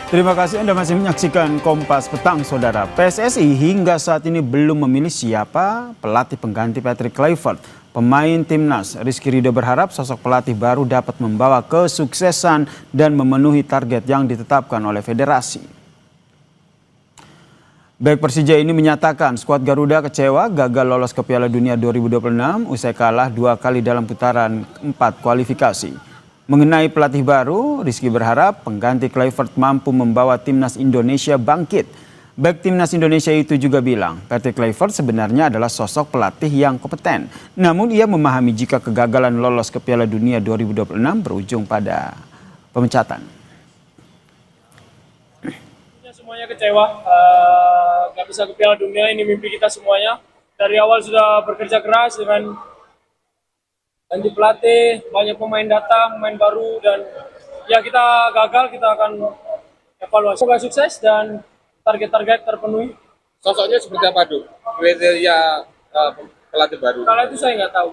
Terima kasih Anda masih menyaksikan Kompas Petang, Saudara. PSSI hingga saat ini belum memilih siapa pelatih pengganti Patrick Kluivert. Pemain timnas Rizky Ridho berharap sosok pelatih baru dapat membawa kesuksesan dan memenuhi target yang ditetapkan oleh federasi. Bek Persija ini menyatakan skuad Garuda kecewa gagal lolos ke Piala Dunia 2026 usai kalah 2 kali dalam putaran 4 kualifikasi. Mengenai pelatih baru, Rizky berharap pengganti Kluivert mampu membawa timnas Indonesia bangkit. Bek timnas Indonesia itu juga bilang, Patrick Kluivert sebenarnya adalah sosok pelatih yang kompeten. Namun ia memahami jika kegagalan lolos ke Piala Dunia 2026 berujung pada pemecatan. Semuanya kecewa, nggak bisa ke Piala Dunia, ini mimpi kita semuanya. Dari awal sudah bekerja keras dengan ganti pelatih, banyak pemain datang, pemain baru, dan ya kita gagal, kita akan evaluasi. Semoga sukses dan target-target terpenuhi. Sosoknya seperti apa, Duk? Kriteria pelatih baru? Kalau itu saya nggak tahu.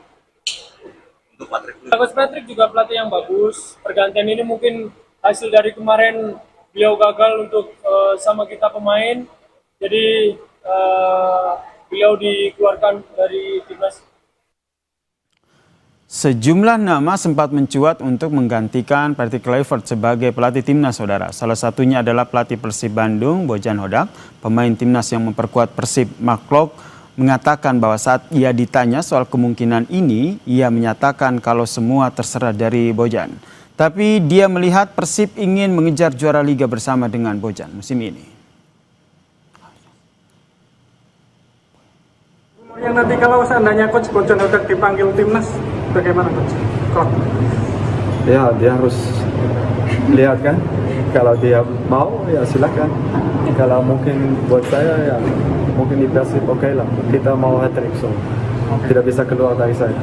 Untuk Patrick. Coach Patrick juga pelatih yang bagus. Pergantian ini mungkin hasil dari kemarin beliau gagal untuk sama kita pemain. Jadi beliau dikeluarkan dari timnas. Sejumlah nama sempat mencuat untuk menggantikan Patrick Kluivert sebagai pelatih timnas, Saudara. Salah satunya adalah pelatih Persib Bandung, Bojan Hodak. Pemain timnas yang memperkuat Persib, Mark Klok, mengatakan bahwa saat ia ditanya soal kemungkinan ini, ia menyatakan kalau semua terserah dari Bojan. Tapi dia melihat Persib ingin mengejar juara liga bersama dengan Bojan musim ini. Yang nanti kalau seandainya Coach Bojan Hodak dipanggil timnas, bagaimana Coach? Ya, dia harus lihat kan. Kalau dia mau, ya silakan. Kalau mungkin buat saya, ya mungkin di Persib oke lah. Kita mau hat-trick, so tidak bisa keluar dari saya.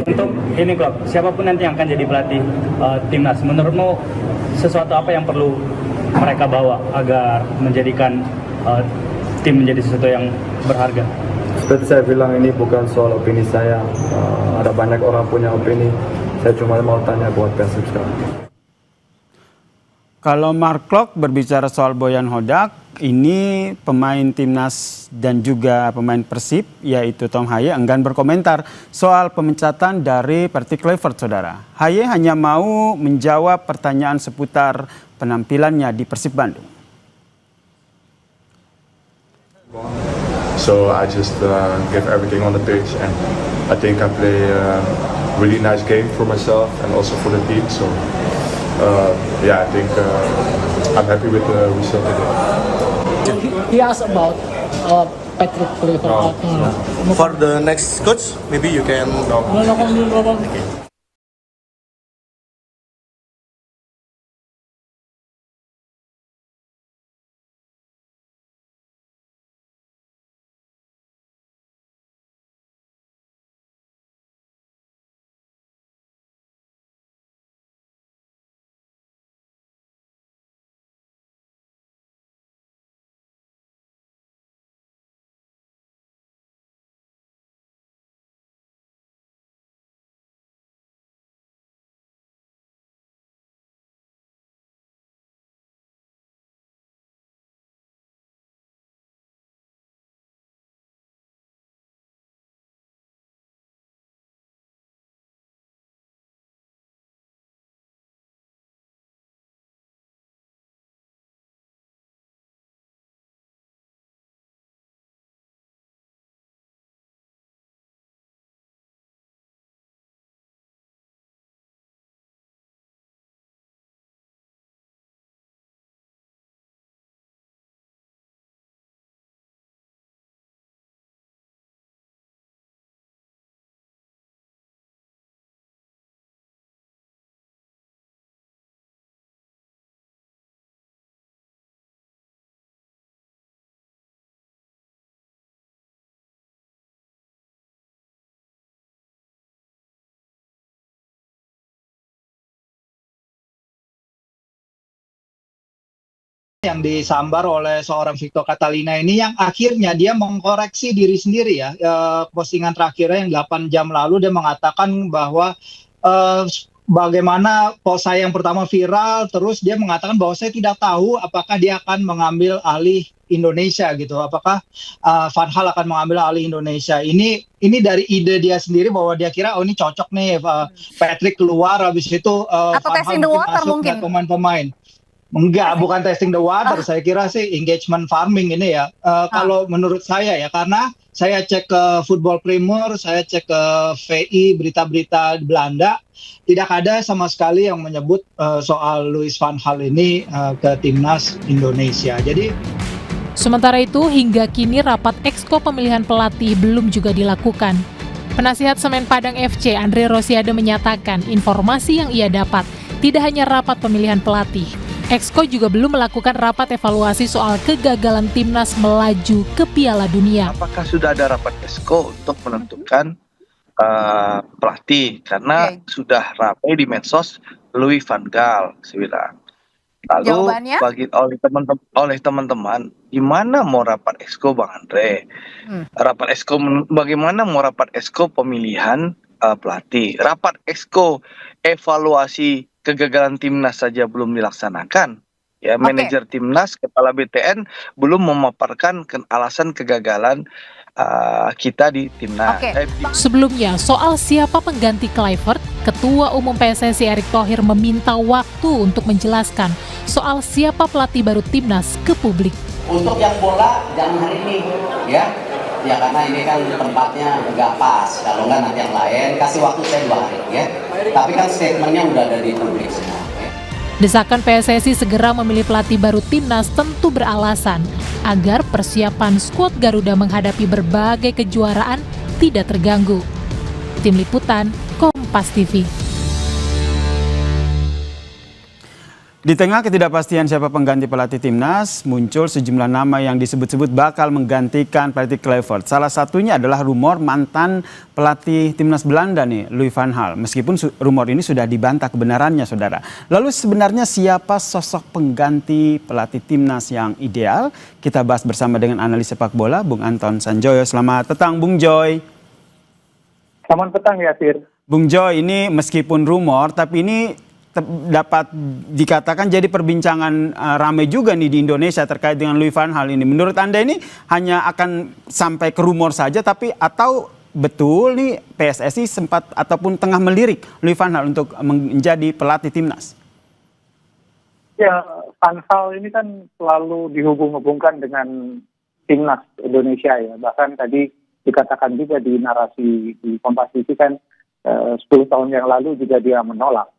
Untuk ini klub, siapapun nanti yang akan jadi pelatih timnas, menurutmu sesuatu apa yang perlu mereka bawa agar menjadikan tim menjadi sesuatu yang berharga? Seperti saya bilang, ini bukan soal opini saya. Ada banyak orang punya opini. Saya cuma mau tanya buat Persib sekarang. Kalau Mark Klok berbicara soal Bojan Hodak, ini pemain timnas dan juga pemain Persib, yaitu Tom Haye, enggan berkomentar soal pemecatan dari Patrick Kluivert, Saudara. Haye hanya mau menjawab pertanyaan seputar penampilannya di Persib Bandung. So I just give everything on the pitch, and I think I play a really nice game for myself and also for the team. So yeah, I think I'm happy with the result today. He asked about Patrick Kluivert. No. For the next coach, maybe you can. No. Yang disambar oleh seorang Victor Catalina ini yang akhirnya dia mengkoreksi diri sendiri ya. Postingan terakhirnya yang 8 jam lalu dia mengatakan bahwa bagaimana post saya yang pertama viral, terus dia mengatakan bahwa saya tidak tahu apakah dia akan mengambil alih Indonesia gitu, apakah Van Gaal akan mengambil alih Indonesia. Ini dari ide dia sendiri bahwa dia kira oh ini cocok nih, Patrick keluar, habis itu Atau Van testing Gaal the mungkin water masuk mungkin? dan pemain-pemain. Enggak, bukan testing the water. Saya kira sih engagement farming ini ya. Kalau menurut saya ya, karena saya cek ke Football Premier, saya cek ke VI, berita-berita di Belanda, tidak ada sama sekali yang menyebut soal Louis van Gaal ini ke timnas Indonesia. Jadi sementara itu, hingga kini rapat exco pemilihan pelatih belum juga dilakukan. Penasihat Semen Padang FC, Andre Rosiade, menyatakan informasi yang ia dapat tidak hanya rapat pemilihan pelatih. Exco juga belum melakukan rapat evaluasi soal kegagalan timnas melaju ke Piala Dunia. Apakah sudah ada rapat Exco untuk menentukan pelatih? Karena sudah ramai di medsos Louis van Gaal, saya bilang. Lalu oleh teman-teman, gimana mau rapat Exco, Bang Andre? Rapat Exco, bagaimana mau rapat Exco pemilihan pelatih? Rapat Exco evaluasi kegagalan timnas saja belum dilaksanakan. Ya, manajer timnas, kepala BTN belum memaparkan alasan kegagalan kita di timnas. Sebelumnya, soal siapa pengganti Kluivert, Ketua Umum PSSI Erick Thohir meminta waktu untuk menjelaskan soal siapa pelatih baru timnas ke publik. Untuk yang bola jangan hari ini, ya karena ini kan tempatnya nggak pas. Kalau nggak nanti yang lain, kasih waktu saya 2 hari ya. Tapi kan statementnya udah ada di publik semua. Desakan PSSI segera memilih pelatih baru timnas tentu beralasan agar persiapan skuad Garuda menghadapi berbagai kejuaraan tidak terganggu. Tim Liputan, Kompas TV. Di tengah ketidakpastian siapa pengganti pelatih timnas, muncul sejumlah nama yang disebut-sebut bakal menggantikan pelatih Kluivert. Salah satunya adalah rumor mantan pelatih timnas Belanda nih, Louis van Gaal. Meskipun rumor ini sudah dibantah kebenarannya, saudara. Lalu sebenarnya siapa sosok pengganti pelatih timnas yang ideal? Kita bahas bersama dengan analis sepak bola, Bung Anton Sanjoyo. Selamat petang, Bung Joy. Selamat petang, Yasir. Bung Joy, ini meskipun rumor, tapi ini dapat dikatakan jadi perbincangan ramai juga nih di Indonesia terkait dengan Louis van Gaal ini. Menurut Anda ini hanya akan sampai ke rumor saja, tapi atau betul nih PSSI sempat ataupun tengah melirik Louis van Gaal untuk menjadi pelatih timnas? Ya, Van Gaal ini kan selalu dihubung-hubungkan dengan timnas Indonesia ya. Bahkan tadi dikatakan juga di narasi di Kompas TV kan 10 tahun yang lalu juga dia menolak.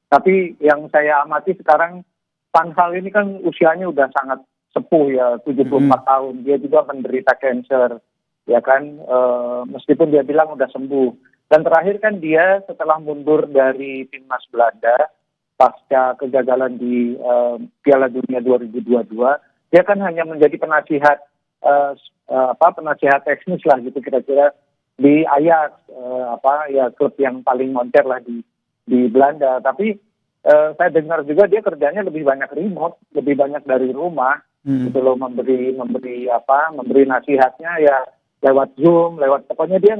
Tapi yang saya amati sekarang, Van Gaal ini kan usianya udah sangat sepuh ya, 74 tahun. Dia juga menderita cancer, ya kan, meskipun dia bilang udah sembuh. Dan terakhir kan dia setelah mundur dari timnas Belanda, pasca kegagalan di Piala Dunia 2022, dia kan hanya menjadi penasihat, penasihat teknis lah gitu kira-kira di Ajax, klub yang paling moncer lah di Belanda. Tapi saya dengar juga dia kerjanya lebih banyak remote, lebih banyak dari rumah, gitu loh, memberi nasihatnya ya lewat Zoom, pokoknya dia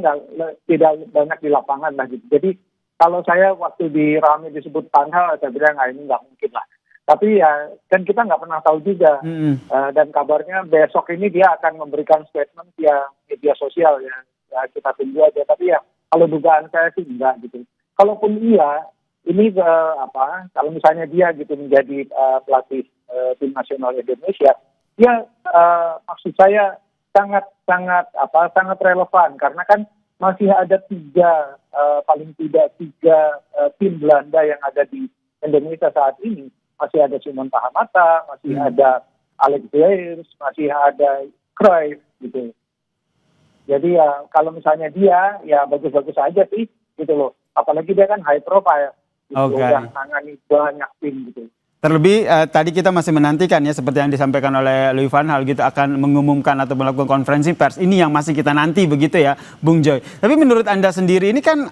tidak banyak di lapangan lah gitu. Jadi kalau saya waktu di Rame disebut Van Gaal, saya bilang ini nggak mungkin lah. Tapi ya kan kita nggak pernah tahu juga. Dan kabarnya besok ini dia akan memberikan statement via media sosial ya kita tunggu aja. Tapi ya kalau dugaan saya sih enggak gitu. Kalaupun iya, ini kalau misalnya dia gitu menjadi pelatih tim nasional Indonesia, ya maksud saya sangat relevan karena kan masih ada paling tidak tiga tim Belanda yang ada di Indonesia saat ini. Masih ada Simon Pahamata, masih ada Alex Bleers, masih ada Cruyff gitu. Jadi ya kalau misalnya dia ya bagus-bagus aja sih gitu loh. Apalagi dia kan high profile. Udah tangani banyak tim gitu. Terlebih tadi kita masih menantikan ya seperti yang disampaikan oleh Louis van Gaal gitu akan mengumumkan atau melakukan konferensi pers. Ini yang masih kita nanti begitu ya Bung Joy. Tapi menurut Anda sendiri ini kan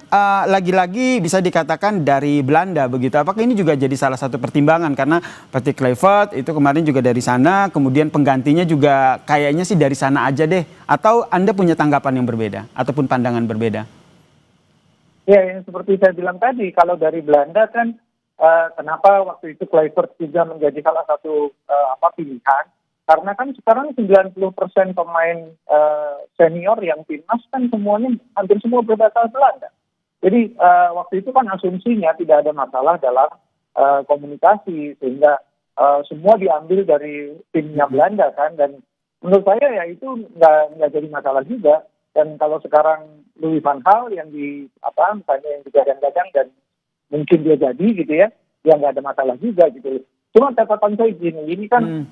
lagi-lagi bisa dikatakan dari Belanda begitu. Apakah ini juga jadi salah satu pertimbangan karena pelatih Kluivert itu kemarin juga dari sana, kemudian penggantinya juga kayaknya sih dari sana aja deh. Atau Anda punya tanggapan yang berbeda ataupun pandangan berbeda? Ya, yang seperti saya bilang tadi, kalau dari Belanda kan kenapa waktu itu Kluivert juga menjadi salah satu pilihan? Karena kan sekarang 90% pemain senior yang timnas kan semuanya hampir semua berbahasa Belanda. Jadi waktu itu kan asumsinya tidak ada masalah dalam komunikasi, sehingga semua diambil dari timnya Belanda kan, dan menurut saya ya itu nggak jadi masalah juga. Dan kalau sekarang Louis van Gaal yang misalnya yang digadang-gadang dan mungkin dia jadi gitu ya nggak ada masalah juga gitu. Cuma catatan saya gini, ini kan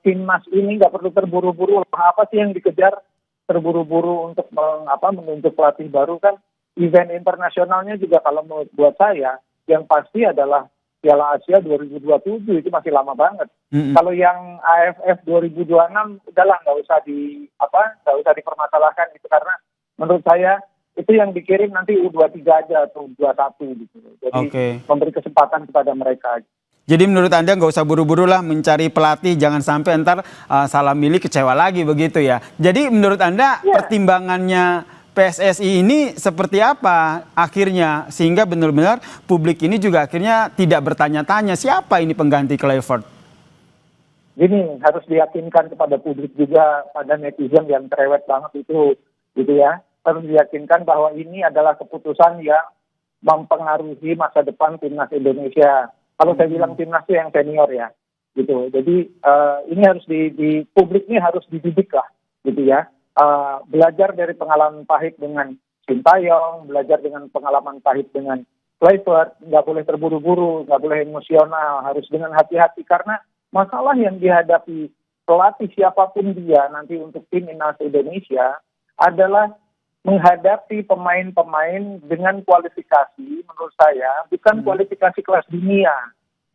timnas ini nggak perlu terburu-buru. Apa sih yang dikejar terburu-buru untuk menunjuk pelatih baru? Kan event internasionalnya juga kalau buat saya yang pasti adalah Piala Asia 2027, itu masih lama banget. Kalau yang AFF 2026 udahlah nggak usah dipermasalahkan gitu, karena menurut saya itu yang dikirim nanti U23 aja atau U21 gitu. Jadi memberi kesempatan kepada mereka. Jadi menurut Anda nggak usah buru-buru lah mencari pelatih, jangan sampai ntar salah milih kecewa lagi begitu ya. Jadi menurut Anda pertimbangannya PSSI ini seperti apa akhirnya sehingga benar-benar publik ini juga akhirnya tidak bertanya-tanya siapa ini pengganti Kluivert? Gini, harus diyakinkan kepada publik juga, pada netizen yang cerewet banget itu gitu ya. Harus diyakinkan bahwa ini adalah keputusan yang mempengaruhi masa depan timnas Indonesia. Kalau saya bilang timnas itu yang senior ya, gitu. Jadi ini harus di publik ini harus dididik lah, gitu ya. Belajar dari pengalaman pahit dengan Sintayong, belajar dengan pengalaman pahit dengan Kluivert, nggak boleh terburu-buru, nggak boleh emosional, harus dengan hati-hati karena masalah yang dihadapi pelatih siapapun dia nanti untuk timnas Indonesia adalah menghadapi pemain-pemain dengan kualifikasi menurut saya bukan kualifikasi kelas dunia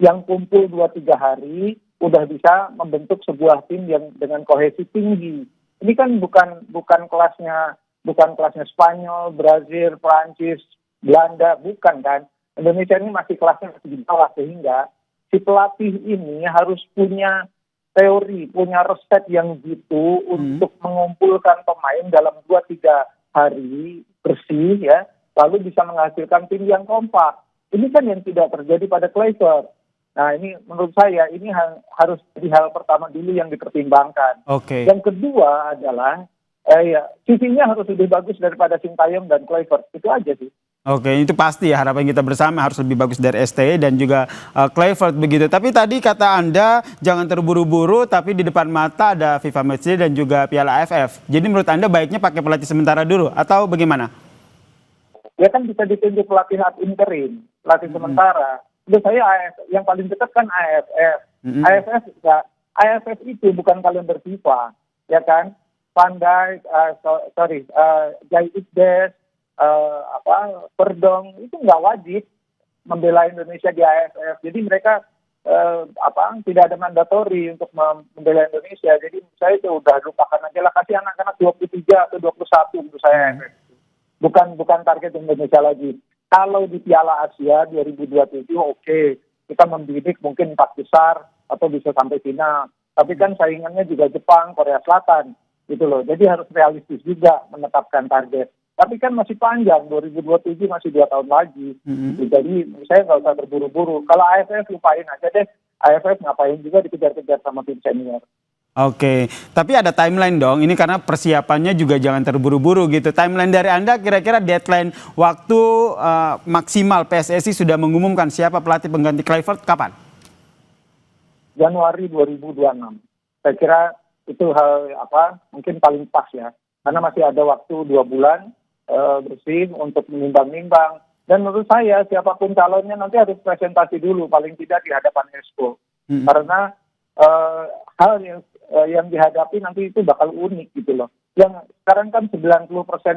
yang kumpul 2-3 hari udah bisa membentuk sebuah tim yang dengan kohesi tinggi. Ini kan bukan kelasnya Spanyol, Brazil, Prancis, Belanda, bukan kan. Indonesia ini masih kelasnya masih di bawah, sehingga si pelatih ini harus punya teori, punya resep yang gitu untuk mengumpulkan pemain dalam 2-3 hari bersih ya, lalu bisa menghasilkan tim yang kompak. Ini kan yang tidak terjadi pada Kluivert. Nah ini menurut saya ini harus jadi hal pertama dulu yang dipertimbangkan. Yang kedua adalah CV-nya harus lebih bagus daripada Sintayong dan Kluivert. Itu aja sih. Itu pasti ya, harapan kita bersama harus lebih bagus dari STY dan juga Kluivert begitu. Tapi tadi kata Anda jangan terburu-buru, tapi di depan mata ada FIFA Matchday dan juga Piala AFF. Jadi menurut Anda baiknya pakai pelatih sementara dulu atau bagaimana? Ya kan bisa ditunjuk pelatih ad interim, pelatih sementara. Menurut saya yang paling dekat kan AFF. AFF itu bukan kalender FIFA, ya kan? Van Dijk, Jai Iqbal, Perdong itu nggak wajib membela Indonesia di AFF. Jadi mereka tidak ada mandatori untuk membela Indonesia. Jadi saya itu udah lupakan aja lah, kasih anak-anak 23 atau 21 untuk saya. Bukan target Indonesia lagi. Kalau di Piala Asia 2027 kita membidik mungkin 4 besar atau bisa sampai final. Tapi kan saingannya juga Jepang, Korea Selatan gitu loh. Jadi harus realistis juga menetapkan target. Tapi kan masih panjang, 2027 masih 2 tahun lagi. Jadi saya nggak usah terburu-buru. Kalau AFF lupain aja deh. AFF ngapain juga dikejar-kejar sama tim senior. Tapi ada timeline dong. Ini karena persiapannya juga jangan terburu-buru gitu. Timeline dari Anda kira-kira deadline waktu maksimal PSSI sudah mengumumkan siapa pelatih pengganti Kluivert kapan? Januari 2026. Saya kira itu hal mungkin paling pas ya. Karena masih ada waktu 2 bulan bersih untuk menimbang-nimbang. Dan menurut saya siapapun calonnya nanti harus presentasi dulu paling tidak di hadapan ESCO. Karena hal yang dihadapi nanti itu bakal unik gitu loh. Yang sekarang kan 90%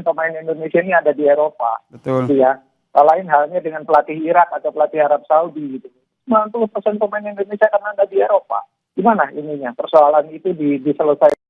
pemain Indonesia ini ada di Eropa. Betul. Gitu ya. Lain halnya dengan pelatih Irak atau pelatih Arab Saudi gitu. 90% pemain Indonesia kan ada di Eropa. Gimana ininya? Persoalan itu diselesaikan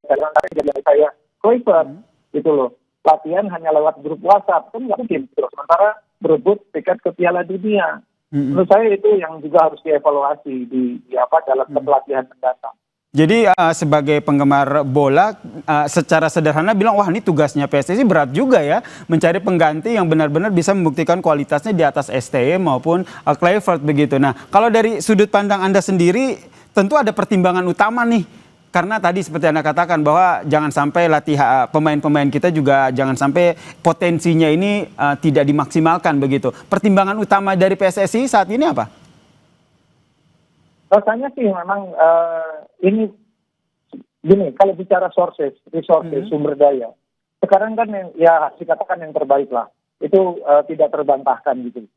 dari saya Kluivert gitu loh. Latihan hanya lewat grup WhatsApp kan nggak mungkin. Sementara berebut tiket ke Piala Dunia. Menurut saya itu yang juga harus dievaluasi di dalam kepelatihan mendatang. Jadi sebagai penggemar bola secara sederhana bilang wah ini tugasnya PSSI berat juga ya mencari pengganti yang benar-benar bisa membuktikan kualitasnya di atas STY maupun Kluivert begitu. Nah kalau dari sudut pandang Anda sendiri tentu ada pertimbangan utama nih karena tadi seperti Anda katakan bahwa jangan sampai latihan pemain-pemain kita juga jangan sampai potensinya ini tidak dimaksimalkan begitu. Pertimbangan utama dari PSSI saat ini apa? Rasanya sih memang ini gini, kalau bicara resources, sumber daya, sekarang kan ya dikatakan yang terbaik lah, itu tidak terbantahkan gitu.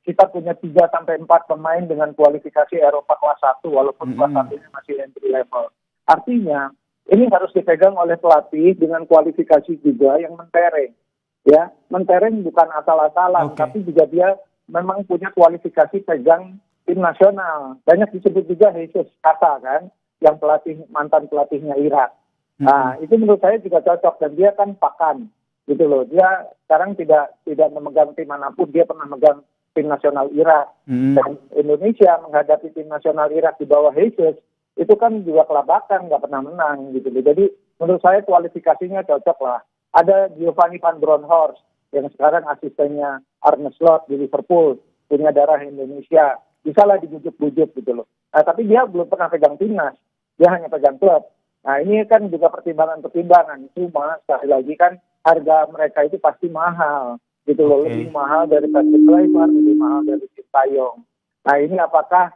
Kita punya 3-4 pemain dengan kualifikasi Eropa kelas 1, walaupun kelas 1 ini masih entry level. Artinya, ini harus dipegang oleh pelatih dengan kualifikasi juga yang mentereng. Ya, mentereng bukan asal-asalan, tapi juga dia memang punya kualifikasi pegang tim nasional. Banyak disebut juga Jesus Kasa kan, yang mantan pelatihnya Irak. Nah, itu menurut saya juga cocok dan dia kan pakan gitu loh. Dia sekarang tidak memegang tim manapun, dia pernah megang tim nasional Irak. Dan Indonesia menghadapi tim nasional Irak di bawah Jesus itu kan juga kelabakan, nggak pernah menang gitu loh. Jadi menurut saya kualifikasinya cocok lah. Ada Giovanni van Bronckhorst yang sekarang asistennya Arne Slot di Liverpool, punya darah Indonesia. Bisa lah dibujuk-bujuk gitu loh. Nah, tapi dia belum pernah pegang timnas. Dia hanya pegang klub. Nah, ini kan juga pertimbangan-pertimbangan. Cuma sekali lagi kan harga mereka itu pasti mahal. Gitu loh. Lebih mahal dari Patrick Kluivert, lebih mahal dari Sintayong. Nah, ini apakah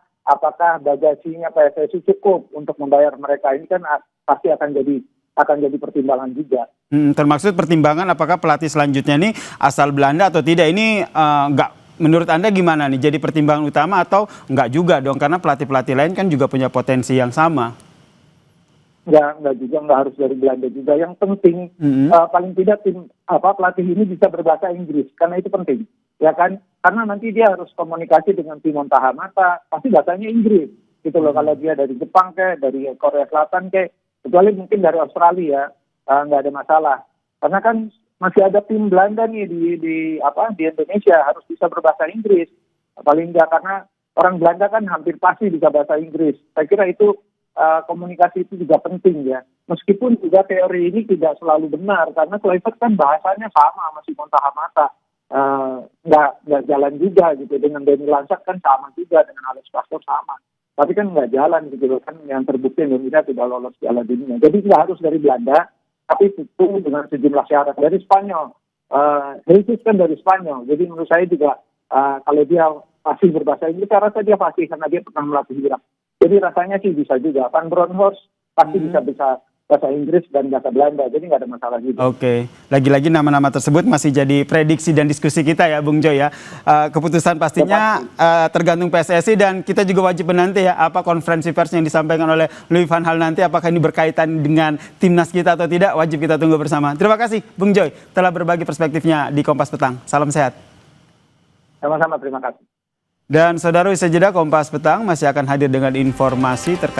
bagasinya PSSI cukup untuk membayar mereka? Ini kan pasti akan jadi pertimbangan juga. Termaksud pertimbangan apakah pelatih selanjutnya ini asal Belanda atau tidak? Ini menurut Anda gimana nih? Jadi pertimbangan utama atau enggak juga dong? Karena pelatih-pelatih lain kan juga punya potensi yang sama. Enggak juga, enggak harus dari Belanda juga. Yang penting paling tidak pelatih ini bisa berbahasa Inggris, karena itu penting, ya kan? Karena nanti dia harus komunikasi dengan Timon Tahamata, pasti bahasanya Inggris, gitu loh. Kalau dia dari Jepang dari Korea Selatan kecuali mungkin dari Australia, nggak ada masalah. Karena kan masih ada tim Belanda nih di Indonesia harus bisa berbahasa Inggris. Paling enggak karena orang Belanda kan hampir pasti bisa bahasa Inggris. Saya kira itu komunikasi itu juga penting ya. Meskipun juga teori ini tidak selalu benar karena Kluivert kan bahasanya sama masih Tahamata. Nggak jalan juga gitu. Dengan Denny Lansak kan sama juga, dengan Alex Pastor sama. Tapi kan nggak jalan gitu loh, kan yang terbukti Indonesia tidak lolos Piala Dunia. Jadi nggak harus dari Belanda, tapi itu dengan sejumlah syarat. Dari Spanyol, Jesus kan dari Spanyol. Jadi menurut saya juga kalau dia pasti berbahasa Inggris, saya rasa dia pasti karena dia pernah melatih Irak. Jadi rasanya sih bisa juga. Van Bronckhorst pasti bisa bahasa Inggris dan bahasa Belanda, jadi nggak ada masalah juga. Oke, lagi-lagi nama-nama tersebut masih jadi prediksi dan diskusi kita ya, Bung Joy ya. Keputusan pastinya tergantung PSSI dan kita juga wajib menanti ya apa konferensi pers yang disampaikan oleh Louis van Gaal nanti, apakah ini berkaitan dengan timnas kita atau tidak, wajib kita tunggu bersama. Terima kasih Bung Joy telah berbagi perspektifnya di Kompas Petang. Salam sehat. Sama-sama, terima kasih. Dan saudara, usai jeda Kompas Petang masih akan hadir dengan informasi terkait